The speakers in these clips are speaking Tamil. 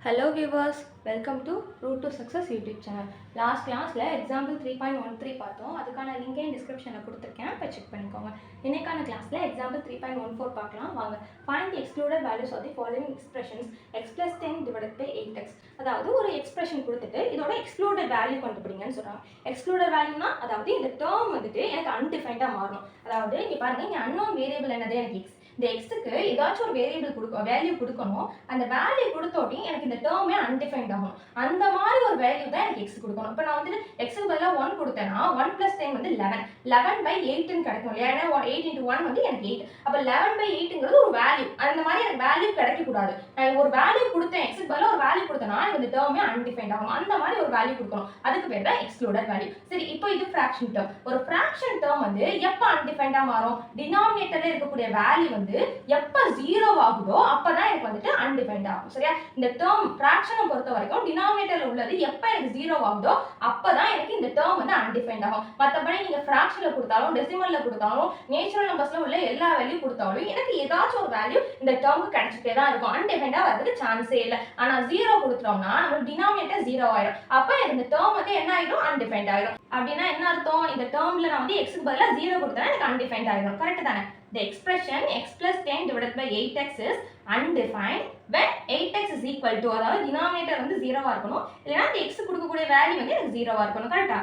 Hello viewers, welcome to Route to Success YouTube channel. Last classல example 3.13 பார்த்தோம். அதுக்கான லிங்க் டிஸ்கிரிப்ஷனில் கொடுத்துருக்கேன், போய் செக் பண்ணிக்கோங்க. இன்னைக்கான கிளாஸ்ல example 3.14 பார்க்கலாம் வாங்க. Find the excluded values of the following expressions x plus 10 divided by 8x. அதாவது ஒரு எக்ஸ்பிரஷன் கொடுத்துட்டு இதோட எக்ஸ்க்ளூடட் வேல்யூ கண்டுபிடிங்கன்னு சொல்றாங்க. எக்ஸ்க்ளூடட் வேல்யூனா அதாவது இந்த டேர்ம் வந்துட்டு எனக்கு அன்டிஃபைண்டா மாறணும். அதாவது இங்க பாருங்க, இங்க அன்னோன் வேரியபிள் என்னது, எனக்கு x. இந்த எக்ஸுக்கு ஏதாச்சும் ஒரு வேல்யூ கொடுக்கணும். அந்த வேல்யூ கொடுத்தோட்டி எனக்கு இந்த டேர்மே அன்டிஃபைன்ட் ஆகும். அந்த மாதிரி ஒரு வேல்யூ தான் எனக்கு எக்ஸ் கொடுக்கணும். இப்போ நான் வந்துட்டு எக்ஸுக்கு பதிலாக 1 கொடுத்தேன்னா 1 + 10 வந்து 11. 11/8 கிடைக்கும் இல்லையா? ஏன்னா 8 × 1 வந்து எனக்கு 8. அப்போ 11/8ங்கிறது ஒரு வேல்யூ. அந்த மாதிரி எனக்கு வேல்யூ கிடைக்கக்கூடாது. நான் ஒரு வேல்யூ கொடுத்தேன், எக்ஸுக்கு பதிலாக ஒரு வேல்யூ கொடுத்தேன்னா எனக்கு இந்த டேர்மே அன்டிஃபைன்ட் ஆகும். அந்த மாதிரி ஒரு வேல்யூ கொடுக்கணும். அதுக்கு பேர் தான் எக்ஸ்க்ளூடட் வேல்யூ. சரி, இப்போ இது ஃபிராக்ஷன் டேர்ம். ஒரு ஃபிராக்ஷன் டேர்ம் வந்து எப்போ அன்டிஃபைண்டா மாறும்? டினாமினேட்டர்ல இருக்கக்கூடிய வேல்யூ வந்து எப்ப 0 ஆகுதோ அப்பதான் எனக்கு வந்துட்டு அன்டிஃபைன்ட் ஆகும். சரியா? இந்த டேர்ம் ஃபிராக்ஷனை பொறுத்த வரைக்கும் டினாமினேட்டர்ல உள்ளது எப்ப எனக்கு 0 ஆகுதோ அப்பதான் எனக்கு இந்த டேர்ம் வந்து அன்டிஃபைன்ட் ஆகும். மற்றபடி நீங்க ஃபிராக்ஷன்ல கொடுத்தாலும் டெசிமல்ல கொடுத்தாலும் நேச்சுரல் நம்பர்ஸ்ல உள்ள எல்லா வேல்யூ கொடுத்தாலும் எனக்கு ஏதாச்சும் ஒரு வேல்யூ இந்த டேர்முக்கு கிடைச்சிட்டே தான் இருக்கும். அன்டிஃபைண்டா வரதுக்கு சான்ஸே இல்லை. ஆனா 0 கொடுத்துட்டோம்னா நம்ம டினாமினேட்டர் 0 ஆயிடும். அப்ப எனக்கு இந்த டேர்ம் வந்து என்ன ஆயிடும்? அன்டிஃபைன்ட் ஆயிடும். அப்படின்னா என்ன அர்த்தம்? இந்த டேர்ம்ல நான் வந்து எக்ஸுக்கு பதிலாக 0 கொடுத்தா எனக்கு அன்டிஃபைன்ட் ஆயிடும். கரெக்ட் தானே? The expression x plus 10 divided by 8x is undefined when 8x is equal to, அதாவது denominator வந்து 0 இருக்கணும், இல்லைனா அந்த x கொடுக்கக்கூடிய வேல்யூ வந்து எனக்கு 0 இருக்கணும். கரெக்டா?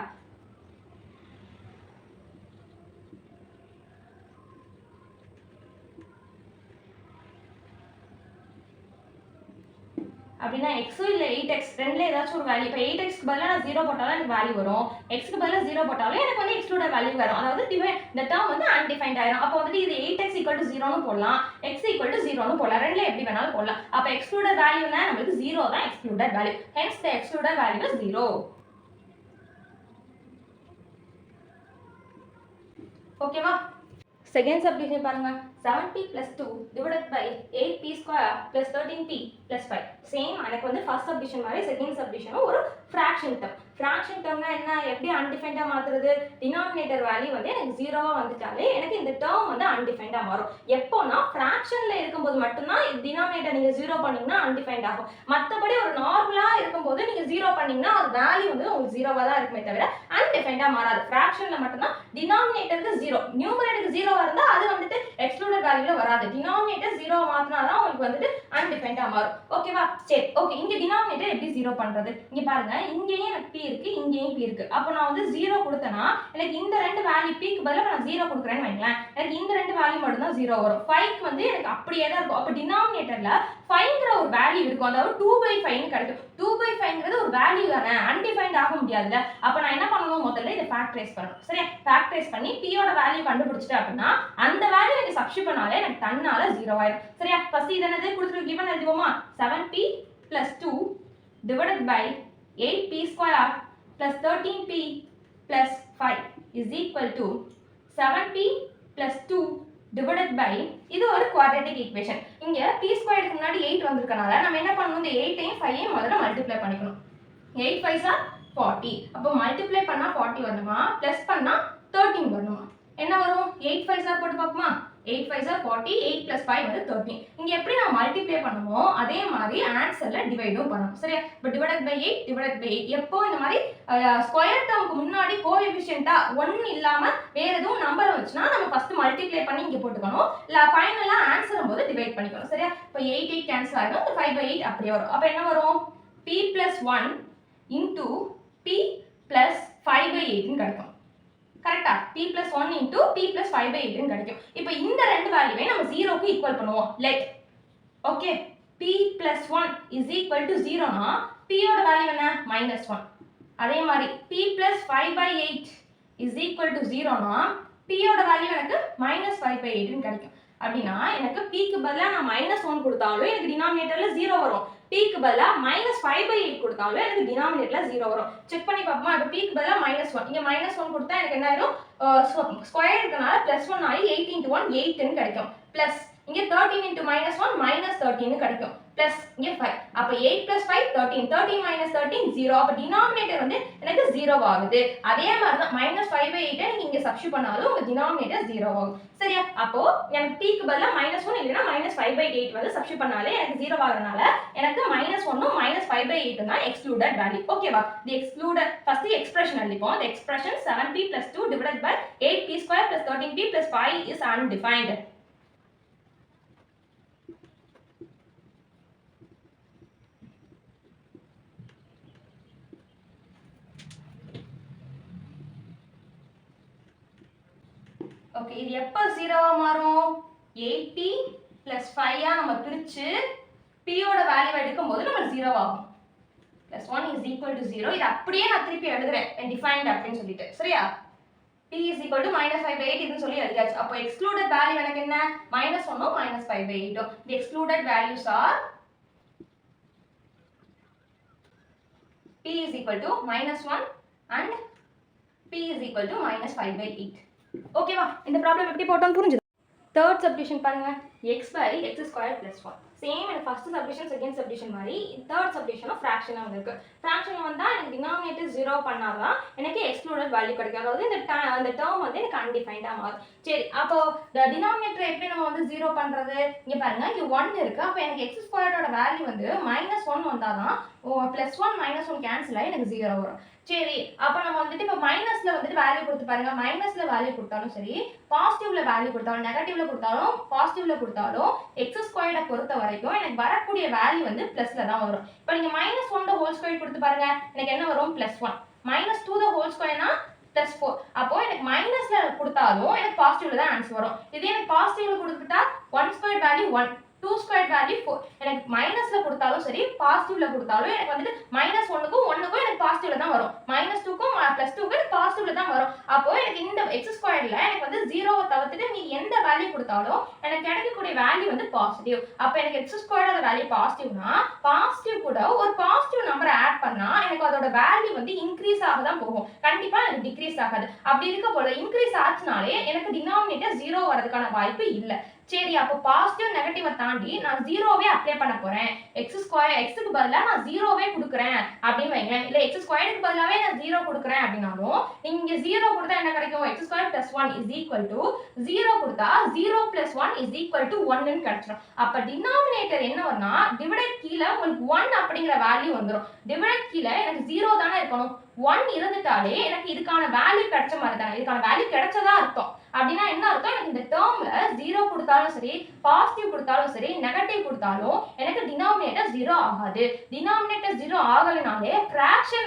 அப்படின்னா x இல்ல 8x ரெண்டுல ஏதாச்சும் ஒரு வேல்யூ. இப்போ 8xக்கு பதிலாக நான் 0 போட்டாலும் எனக்கு வேல்யூ வரும், xக்கு பதிலாக 0 போட்டாலும் எனக்கு வந்து எக்ஸ்க்ளூடட் வேல்யூ வரும். அதாவது இந்த டேர்ம் வந்து அன்டிஃபைன்ட் ஆயிடும். அப்போ வந்து இது 8x = 0னு போடலாம், x = 0னு போடலாம். ரெண்டுல எப்படி வேணாலும் போடலாம். அப்போ எக்ஸ்க்ளூடட் வேல்யூனா நமக்கு 0 தான் excluded value. Hence the excluded value is 0. ஓகேவா? செகண்ட் சப்டிவிஷன் பாருங்க. 7p + 2 divided by 8p² + 13p + 5. Same எனக்கு வந்து ஃபர்ஸ்ட் சப்டிவிஷன் மாதிரி செகண்ட் சப்டிவிஷனும் ஒரு ஃபிராக்ஷன் டேர்ம். ஃபிராக்ஷன் டேர்ம்னா என்ன? எப்படி அன்டிஃபைண்டா மாத்துறது? டினாமினேட்டர் வேல்யூ வந்து எனக்கு 0வா வந்துட்டாலே எனக்கு இந்த டேர்ம் வந்து அன்டிஃபைண்டா மாறும். எப்போனா ஃபிராக்ஷன்ல இருக்கும்போது மட்டும்தான் டினாமினேட்டர் நீங்க 0 பண்ணீங்கன்னா அன்டிஃபைண்ட் ஆகும். மற்றபடி ஒரு நார்மலா இருக்கும்போது நீங்க 0 பண்ணீங்கன்னா அது வேல்யூ வந்து உங்களுக்கு 0வா தான் இருக்குமே தவிர அன்டிஃபைண்டா மாறாது. ஃபிராக்ஷன்ல மட்டும்தான் டினாமினேட்டருக்கு 0, நியூமரேட்டருக்கு 0வா இருந்தா அது வந்துட்டு எக்ஸ்க்ளூடட் வேல்யூல வராது. டினாமினேட்டர் 0 மாத்தினாதான் உங்களுக்கு வந்துட்டு அன்டிஃபைண்டா மாறும். ஓகேவா? சரி, ஓகே. இங்க டினாமினேட்டர் எப்படி 0 பண்றது? இங்க பாருங்க, இங்கேயும் எனக்கு p இருக்கு, இங்கேயும் p இருக்கு. அப்போ நான் வந்து 0 கொடுத்தேன்னா எனக்கு இந்த ரெண்டு வேல்யூ, pக்கு பதிலாக நான் 0 கொடுக்குறேன்னு வைங்களேன், எனக்கு இந்த ரெண்டு வேல்யூ மட்டும் தான் 0 வரும். 5க்கு வந்து எனக்கு அப்படியே தான் இருக்கும். அப்போ டினாமினேட்டர்ல 5ங்கிற ஒரு வேல்யூ இருக்கும். அதாவது 2/5ன்னு கிடைக்கும். 2/5ங்கிறது ஒரு வேல்யூ தானே, அன்டிஃபைன்ட் ஆக முடியாதுல்ல. அப்போ நான் என்ன பண்ணணும்? முதல்ல இதை ஃபேக்டரைஸ் பண்ணணும். சரியா? ஃபேக்டரைஸ் பண்ணி p-யோட வேல்யூ கண்டுபிடிச்சிட்டேன் அப்படின்னா அந்த வேல்யூ எனக்கு சப்ஸ்டிட்யூட் பண்ணாலே எனக்கு தன்னால 0 ஆயிடும். சரியா? ஃபர்ஸ்ட் இது என்னது கொடுத்துருக்கு, given எழுதுவோமா? 7p + 2 divided by 8p² + 13p + 5 is equal to 7p + 2 divided by, இது ஒரு குவாட்ரேட்டிக் ஈக்குவேஷன். இங்க p² க்கு முன்னாடி 8 வந்திருக்கனால நம்ம என்ன பண்ணணும்? இந்த 8ஐயும் 5ஐயும் முதல்ல மல்டிப்ளை பண்ணிக்கணும். 8 5s are 40. அப்போ மல்டிப்ளை பண்ணா 40 வரணுமா, பிளஸ் பண்ணா 13 வரணுமா? என்ன வரும்? 8 5s are போட்டு பார்ப்போமா? 8 5s are 40, 8 + 5 வந்து 13. இங்க எப்படி நான் மல்டிப்ளை பண்ணுமோ அதே மாதிரி ஆன்சர்ல டிவைடும் பண்ணணும். சரியா? இப்போ டிவைடட் பை 8 டிவைடட் பை 8. எப்போ இந்த மாதிரி ஸ்கொயர் டேர்முக்கு முன்னாடி கோஎஃபிஷியன்ட்டா 1 இல்லாம வேற எதுவும் நம்பர் வந்துச்சுன்னா நம்ம ஃபர்ஸ்ட் மல்டிப்ளை பண்ணி இங்க போட்டுக்கணும். இல்ல ஃபைனலா ஆன்சர் போது டிவைட் பண்ணிக்கணும். சரியா? இப்போ 8 8 கேன்சல் ஆகும். இந்த 5/8 அப்படியே வரும். அப்போ என்ன வரும்? p + 1 into p + 5/8 கிடைக்கும். கரெக்ட்டா? p + 1 into p + 5/8 கிடைக்கும். இப்போ இந்த ரெண்டு வேல்யூவை நம்ம 0க்கு ஈக்குவல் பண்ணுவோம். லெட் ஓகே, p + 1 = 0னா p யோட வேல்யூ என்ன? -1. அதே மாதிரி p + 5/8 = 0னா p யோட வேல்யூ எனக்கு -5/8 கிடைக்கும். அப்படின்னா எனக்கு p க்கு பதிலா நான் -1 கொடுத்தாலும் எனக்கு டினாமினேட்டர்ல 0 வரும். p க்கு பதிலா -5/8 கொடுத்தாலும் எனக்கு டினாமினேட்டர்ல 0 வரும். செக் பண்ணி பார்ப்போமா? இப்போ p க்கு பதிலா -1, இங்க -1 கொடுத்தா எனக்கு என்ன ஆயிடும்? ஸ்கொயர் இருக்கனால +1 ஆகி 8 × 1 8ன்னு கிடைக்கும். பிளஸ் இங்க 13 × -1 -13 கிடைக்கும். plus இங்கே 5. அப்போ 8 plus 5 13. 13 minus 13 0. அப்போ denominator வந்து எனக்கு 0 ஆகுது. அதே மாதிரி தான் -5/8 நீங்க இங்க சப்ஸ்டிட்யூட் பண்ணாலும் உங்க denominator 0 ஆகும். சரியா? அப்போ எனக்கு p க்கு பதிலா -1 இல்லனா -5/8 வந்து சப்ஸ்டிட்யூட் பண்ணாலே எனக்கு 0 ஆகறனால எனக்கு -1 -5/8 தான் எக்ஸ்க்ளூடட் வேல்யூ. ஓகேவா? தி எக்ஸ்க்ளூடட் ஃபர்ஸ்ட் எக்ஸ்பிரஷன் எழுதிப்போம். The expression 7p + 2 divided by 8p² + 13p + 5 is undefined. Okay, இது எப்ப 0வா மாறும்? 8p + 5 நம்ம பிரிச்சு p ஓட வேல்யூ எடுக்கும்போது நம்ம 0 ஆகும். +1 is equal to 0. இது அப்படியே நான் திருப்பி எழுதுறேன் defined அப்படினு சொல்லிட்டு. சரியா? p is equal to -5/8 இதுன்னு சொல்லி எழுதியாச்சு. அப்போ excluded value எனக்கு என்ன? -1 -5/8. The excluded values are p is equal to -1 and p is equal to -5/8. ஓகேவா? இந்த ப்ராப்ளம் எப்படி போட்டோம்னு புரிஞ்சுது? தேர்ட் சப்டிவிஷன் பாருங்க, x/x² + 1. சேம் எனக்கு ஃபர்ஸ்ட் சப்டிவிஷன் செகண்ட் சப்டிவிஷன் மாதிரி தேர்ட் சப்டிவிஷனும் ஃப்ராக்ஷனா வந்திருக்கு. ஃப்ராக்ஷன் வந்தா எனக்கு டினாமினேட்டர் 0 பண்ணாதான் எனக்கு எக்ஸ்க்ளூடட் வேல்யூ கிடைக்கும். அதாவது இந்த டேர்ம் வந்து எனக்கு அன்டிஃபைன்டா மாறும். சரி, அப்போ டினாமினேட்டர் எப்படி நம்ம வந்து 0 பண்றது? இங்க பாருங்க, இங்க 1 இருக்கு. அப்போ எனக்கு x² ஓட வேல்யூ வந்து -1 வந்தாதான் +1 -1 கேன்சல் ஆகி எனக்கு 0 வரும். சரி, அப்போ நம்ம வந்துட்டு இப்போ மைனஸ்ல வந்துட்டு வேல்யூ கொடுத்து பாருங்க. மைனஸ்ல வேல்யூ கொடுத்தாலும் சரி, பாசிட்டிவ்ல வேல்யூ கொடுத்தாலும், நெகட்டிவ்ல கொடுத்தாலும், பாசிட்டிவ்ல கொடுத்தாலும் x² பொறுத்த வரைக்கும் எனக்கு வரக்கூடிய வேல்யூ வந்து பிளஸ்ல தான் வரும். இப்போ நீங்க -1² கொடுத்து பாருங்க, எனக்கு என்ன வரும்? +1. -2² னா +4. அப்போ எனக்கு மைனஸ்ல கொடுத்தாலும் எனக்கு பாசிட்டிவ்ல தான் ஆன்சர் வரும். இதே எனக்கு பாசிட்டிவ்ல கொடுத்துட்டா 1² வேல்யூ 1, 2² வேல்யூ 4. எனக்கு மைனஸ்ல கொடுத்தாலும் சரி, பாசிட்டிவ்ல கொடுத்தாலும் எனக்கு வந்துட்டு -1க்கும் 1க்கும் எனக்கு பாசிட்டிவ்ல தான் வரும். -2க்கும் +2க்கும் எனக்கு பாசிட்டிவ்ல தான் வரும். அப்போ எனக்கு இந்த x²ல எனக்கு வந்து 0வை தவிர்த்துட்டு நீ எந்த வேல்யூ கொடுத்தாலும் எனக்கு கிடைக்கக்கூடிய வேல்யூ வந்து பாசிட்டிவ். அப்போ எனக்கு x² வேல்யூ பாசிட்டிவ்னா, பாசிட்டிவ் கூட ஒரு பாசிட்டிவ் நம்பரை ஆட் பண்ணா எனக்கு அதோட வேல்யூ வந்து இன்க்ரீஸ் ஆக தான் போகும். கண்டிப்பா எனக்கு டிக்ரீஸ் ஆகாது. அப்படி இருக்க போல இன்க்ரீஸ் ஆச்சுனாலே எனக்கு டினாமினேட்டர் 0 வரதுக்கான வாய்ப்பு இல்லை. சரி, அப்போ பாசிட்டிவ் நெகட்டிவை தாண்டி நான் 0வே அப்ளை பண்ண போறேன். x க்கு பதிலா நான் 0வே கொடுக்குறேன் அப்படின்னு வைங்களேன். இல்ல x²க்கு பதிலாவே நான் 0 கொடுக்குறேன் அப்படின்னாலும் இங்க 0 கொடுத்தா என்ன கிடைக்கும்? x² + 1 is equal to 0 கொடுத்தா 0 + 1 is equal to 1 ன்னு கிடைச்சிடும். அப்ப டினாமினேட்டர் என்ன வரும்னா, டிவைடட் கீழ உங்களுக்கு 1 அப்படிங்கிற வேல்யூ வந்துடும். டிவைடட் கீழ எனக்கு 0 தானே இருக்கணும். 1 இருந்துட்டாலே எனக்கு இதுக்கான வேல்யூ கிடைச்ச மாதிரி தானே. இதுக்கான வேல்யூ கிடைச்சதா அர்த்தம். அப்படின்னா என்ன அர்த்தம்? எனக்கு இந்த டேர்ம்ல 0 கொடுத்தாலும் சரி, பாசிட்டிவ் கொடுத்தாலும் சரி, நெகட்டிவ் கொடுத்தாலும் எனக்கு டினாமினேட்டர் 0 ஆகாது. டினாமினேட்டர் 0 ஆகலைனாலே ஃபிராக்ஷனை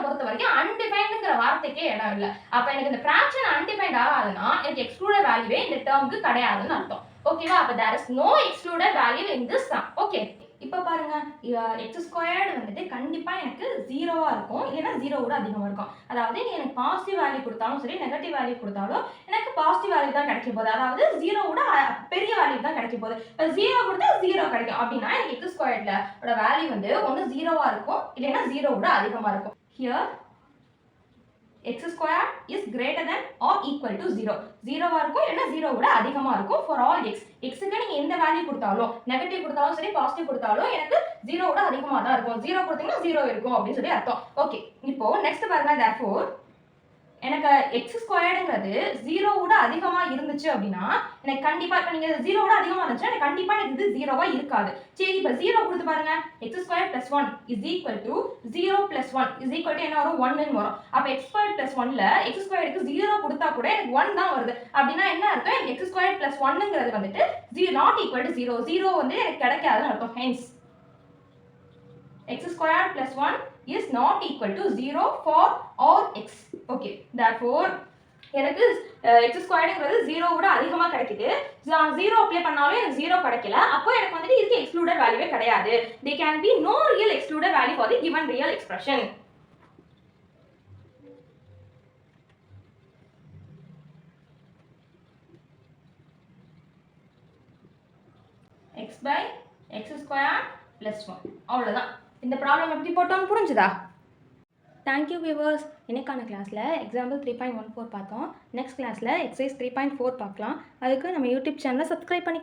பொறுத்த வரைக்கும் அன்டிஃபைன்ட்ங்கிற வார்த்தைக்கே இடம் இல்லை. அப்ப எனக்கு இந்த ஃபிராக்ஷன் அன்டிஃபைன்ட் ஆகாதுன்னா எனக்கு எக்ஸ்க்ளூடட் வேல்யூவே இந்த டேர்முக்கு கிடையாதுன்னு அர்த்தம். ஓகேவா? அப்ப there is no excluded value in this sum. Okay, இப்போ பாருங்க, x² வந்துட்டு கண்டிப்பா எனக்கு 0வா இருக்கும், இல்லைன்னா 0 விட அதிகமா இருக்கும். அதாவது நீ எனக்கு பாசிட்டிவ் வேல்யூ கொடுத்தாலும் சரி, நெகட்டிவ் வேல்யூ கொடுத்தாலும் எனக்கு பாசிட்டிவ் வேல்யூ தான் கிடைக்க போகுது. அதாவது 0 விட பெரிய வேல்யூ தான் கிடைக்க போகுது. இப்போ 0 கொடுத்தா 0 கிடைக்கும். அப்படின்னா எனக்கு x² வேல்யூ வந்து ஒன்று 0வா இருக்கும், இல்லைன்னா 0 விட அதிகமா இருக்கும். Here x² is greater than or equal to 0. 0வா இருக்கும், இல்லைன்னா 0 விட அதிகமா இருக்கும் for all x. xக்கு நீங்க எந்த வேல்யூ கொடுத்தாலும், நெகட்டிவ் கொடுத்தாலும் சரி, பாசிட்டிவ் கொடுத்தாலும் எனக்கு 0 விட அதிகமா தான் இருக்கும். 0 கொடுத்தீங்கன்னா 0 இருக்கும் அப்படின்னு சொல்லி அர்த்தம். ஓகே, இப்போ நெக்ஸ்ட் பாருங்க, therefore எனக்கு x²ங்கிறது 0 விட அதிகமா இருந்துச்சு அப்படின்னா எனக்கு கண்டிப்பா, இப்போ நீங்க 0 விட அதிகமா இருந்துச்சு எனக்கு கண்டிப்பா எனக்கு இது 0வா இருக்காது. சரி, இப்போ 0 கொடுத்து பாருங்க, x² + 1 is equal to 0 + 1 is equal to என்ன வரும்? 1 ன்னு வரும். அப்ப x² + 1ல x²க்கு 0 கொடுத்தா கூட எனக்கு 1 தான் வருது. அப்படின்னா என்ன அர்த்தம்? எனக்கு x² + 1ங்கிறது வந்துட்டு not equal to 0. 0 வந்து எனக்கு கிடைக்காதுன்னு அர்த்தம். hence x² + 1 is not equal to 0 for all x. Okay, therefore எனக்கு x²ங்கிறது 0 விட அதிகமா கிடைக்குது. நான் 0 அப்ளை பண்ணாலும் எனக்கு 0 கிடைக்கல. அப்போ எனக்கு வந்துட்டு இதுக்கு எக்ஸ்க்ளூடட் வேல்யூவே கிடையாது. There can be no real excluded value for the given real expression. x/x² + 1. அவ்வளவுதான். இந்த ப்ராப்ளம் எப்படி போட்டோம்னு புரிஞ்சுதா? Thank you viewers. இன்னைக்கான கிளாஸில் எக்ஸாம்பிள் 3.14 பார்த்தோம். நெக்ஸ்ட் கிளாஸில் எக்ஸசைஸ் 3.4 பார்க்கலாம். அதுக்கு நம்ம யூடியூப் சேனலை சப்ஸ்கிரைப் பண்ணி